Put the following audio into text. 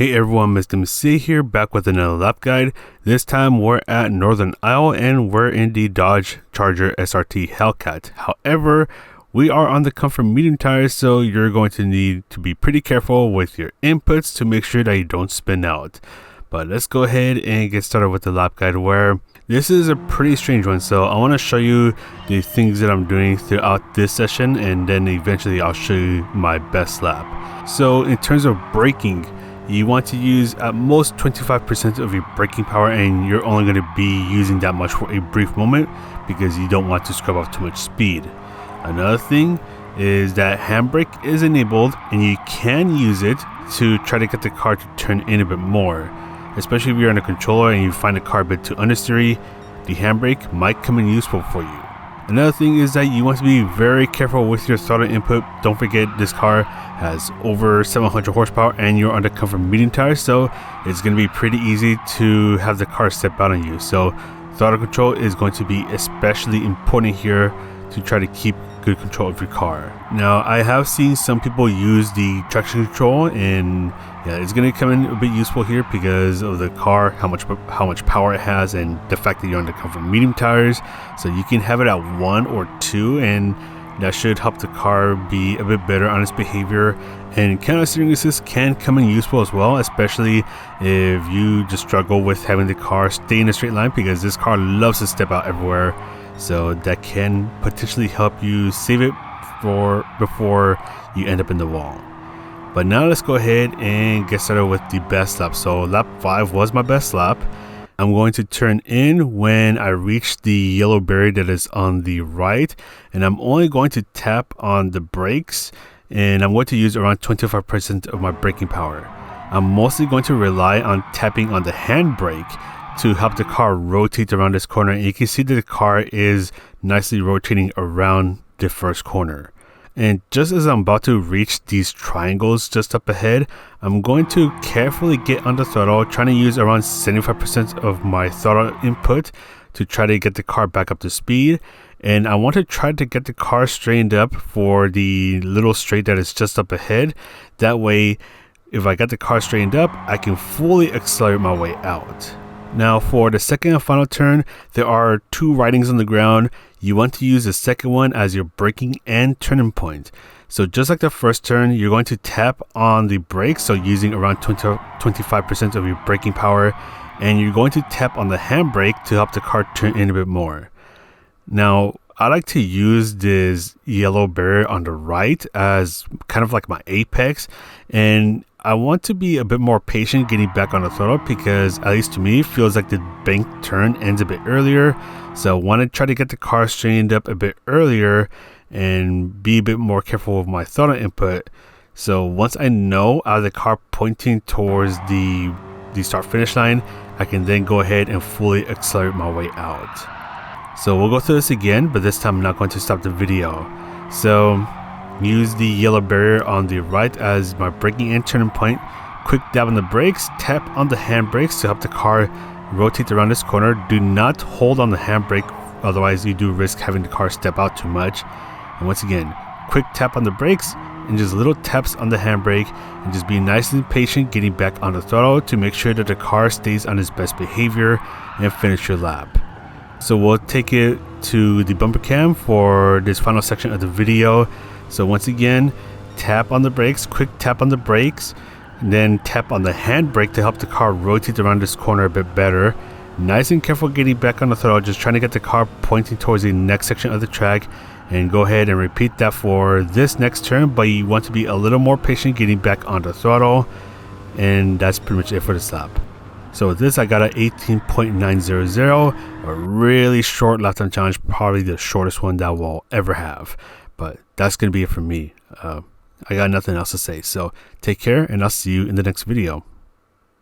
Hey everyone, Mr. MC here, back with another lap guide. This time we're at Northern Isle and we're in the Dodge Charger SRT Hellcat. However, we are on the comfort medium tires, so you're going to need to be pretty careful with your inputs to make sure that you don't spin out. But let's go ahead and get started with the lap guide, where this is a pretty strange one. So I want to show you the things that I'm doing throughout this session, and then eventually I'll show you my best lap. So in terms of braking, you want to use at most 25% of your braking power, and you're only going to be using that much for a brief moment because you don't want to scrub off too much speed. Another thing is that handbrake is enabled, and you can use it to try to get the car to turn in a bit more. Especially if you're on a controller and you find the car a bit too understeery, the handbrake might come in useful for you. Another thing is that you want to be very careful with your throttle input. Don't forget, this car has over 700 horsepower and you're on the comfort medium tires, so it's going to be pretty easy to have the car step out on you. So throttle control is going to be especially important here to try to keep good control of your car. Now, I have seen some people use the traction control, and yeah, it's going to come in a bit useful here because of the car, how much power it has, and the fact that you're on the comfort medium tires. So you can have it at 1 or 2, and that should help the car be a bit better on its behavior. And counter steering assist can come in useful as well, especially if you just struggle with having the car stay in a straight line, because this car loves to step out everywhere. So that can potentially help you save it for before you end up in the wall. But now let's go ahead and get started with the best lap. So lap 5 was my best lap. I'm going to turn in when I reach the yellow barrier that is on the right, and I'm only going to tap on the brakes, and I'm going to use around 25% of my braking power. I'm mostly going to rely on tapping on the handbrake to help the car rotate around this corner, and you can see that the car is nicely rotating around the first corner. And just as I'm about to reach these triangles just up ahead, I'm going to carefully get on the throttle, trying to use around 75% of my throttle input to try to get the car back up to speed. And I want to try to get the car straightened up for the little straight that is just up ahead. That way, if I get the car straightened up, I can fully accelerate my way out. Now for the second and final turn, there are 2 writings on the ground. You want to use the second one as your braking and turning point. So just like the first turn, you're going to tap on the brakes, so using around 25% of your braking power, and you're going to tap on the handbrake to help the car turn in a bit more. Now, I like to use this yellow barrier on the right as kind of like my apex, and I want to be a bit more patient getting back on the throttle because, at least to me, it feels like the bank turn ends a bit earlier. So I want to try to get the car straightened up a bit earlier and be a bit more careful with my throttle input. So once I know I have the car pointing towards the start finish line, I can then go ahead and fully accelerate my way out. So we'll go through this again, but this time I'm not going to stop the video. So use the yellow barrier on the right as my braking and turning point. Quick dab on the brakes, tap on the handbrakes to help the car rotate around this corner. Do not hold on the handbrake, otherwise you do risk having the car step out too much. And once again, quick tap on the brakes and just little taps on the handbrake, and just be nice and patient getting back on the throttle to make sure that the car stays on its best behavior and finish your lap. So we'll take it to the bumper cam for this final section of the video. So once again, tap on the brakes, quick tap on the brakes, and then tap on the handbrake to help the car rotate around this corner a bit better. Nice and careful getting back on the throttle, just trying to get the car pointing towards the next section of the track, and go ahead and repeat that for this next turn, but you want to be a little more patient getting back on the throttle. And that's pretty much it for this lap. So with this, I got an 18.900, a really short lap time challenge, probably the shortest one that we'll ever have. But that's going to be it for me. I got nothing else to say. So take care, and I'll see you in the next video.